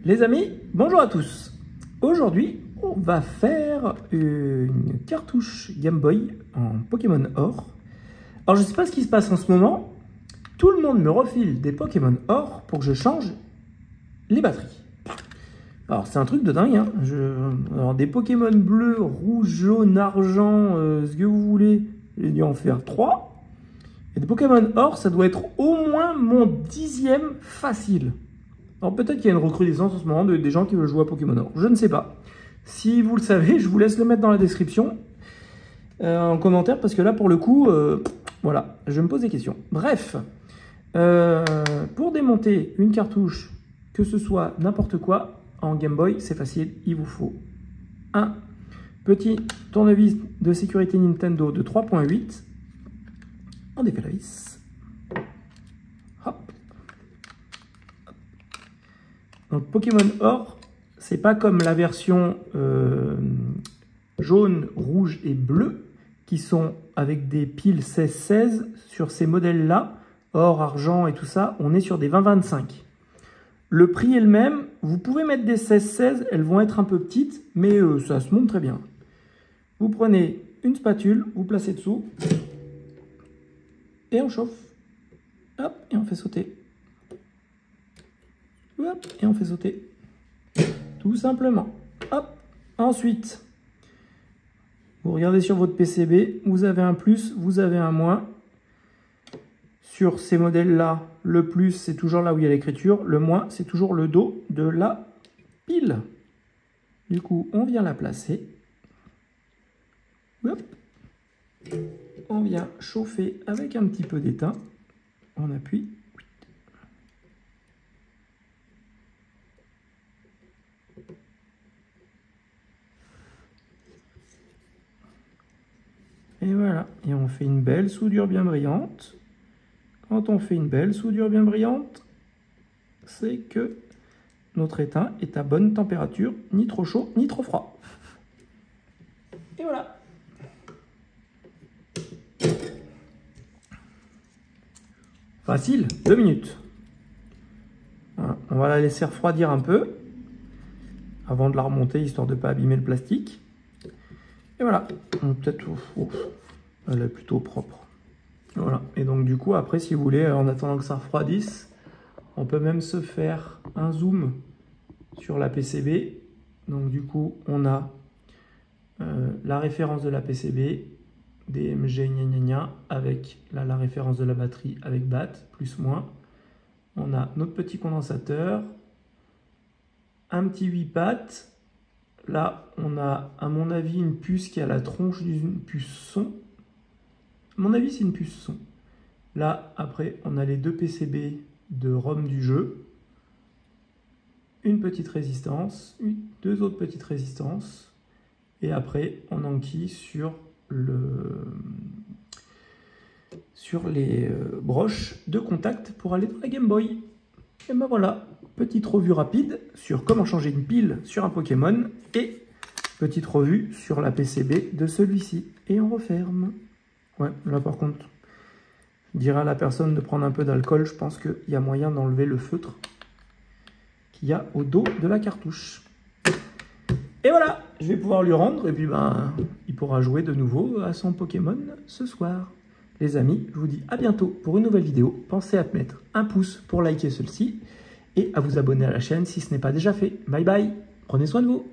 Les amis, bonjour à tous. Aujourd'hui, on va faire une cartouche Game Boy en Pokémon Or. Alors, je ne sais pas ce qui se passe en ce moment. Tout le monde me refile des Pokémon Or pour que je change les batteries. Alors, c'est un truc de dingue. Hein. Alors, des Pokémon bleus, rouge, jaune, argent, ce que vous voulez, j'ai dû en faire 3. Et des Pokémon Or, ça doit être au moins mon 10e facile. Alors peut-être qu'il y a une recrudescence en ce moment des gens qui veulent jouer à Pokémon Or. Je ne sais pas. Si vous le savez, je vous laisse le mettre dans la description, en commentaire, parce que là, pour le coup, voilà, je me pose des questions. Bref, pour démonter une cartouche, que ce soit n'importe quoi, en Game Boy, c'est facile. Il vous faut un petit tournevis de sécurité Nintendo de 3.8. On défait la vis. Hop. Donc Pokémon Or, c'est pas comme la version jaune, rouge et bleu qui sont avec des piles 16-16 sur ces modèles-là, or, argent et tout ça, on est sur des 20-25. Le prix est le même, vous pouvez mettre des 16-16, elles vont être un peu petites, mais ça se monte très bien. Vous prenez une spatule, vous placez dessous, et on chauffe. Hop, et on fait sauter. Hop, et on fait sauter. Tout simplement. Hop. Ensuite, vous regardez sur votre PCB, vous avez un plus, vous avez un moins. Sur ces modèles-là, le plus, c'est toujours là où il y a l'écriture. Le moins, c'est toujours le dos de la pile. Du coup, on vient la placer. Hop. On vient chauffer avec un petit peu d'étain. On appuie. Et voilà, et on fait une belle soudure bien brillante. Quand on fait une belle soudure bien brillante, c'est que notre étain est à bonne température, ni trop chaud, ni trop froid. Et voilà. Facile, 2 minutes. Voilà, on va la laisser refroidir un peu avant de la remonter, histoire de ne pas abîmer le plastique. Et voilà, peut-être, elle est plutôt propre. Voilà, et donc du coup, après, si vous voulez, en attendant que ça refroidisse, on peut même se faire un zoom sur la PCB. Donc du coup, on a la référence de la PCB, DMG gna gna gna, avec la référence de la batterie avec BAT, plus moins. On a notre petit condensateur, un petit 8 pattes. Là, on a, à mon avis, une puce qui a la tronche d'une puce son. À mon avis, c'est une puce son. Là, après, on a les deux PCB de ROM du jeu. Une petite résistance, deux autres petites résistances. Et après, on enquille sur les broches de contact pour aller dans la Game Boy. Et ben voilà, petite revue rapide sur comment changer une pile sur un Pokémon et petite revue sur la PCB de celui-ci. Et on referme. Ouais, là par contre, je dirais à la personne de prendre un peu d'alcool. Je pense qu'il y a moyen d'enlever le feutre qu'il y a au dos de la cartouche. Et voilà, je vais pouvoir lui rendre et puis ben, il pourra jouer de nouveau à son Pokémon ce soir. Les amis, je vous dis à bientôt pour une nouvelle vidéo. Pensez à mettre un pouce pour liker celle-ci et à vous abonner à la chaîne si ce n'est pas déjà fait. Bye bye, prenez soin de vous.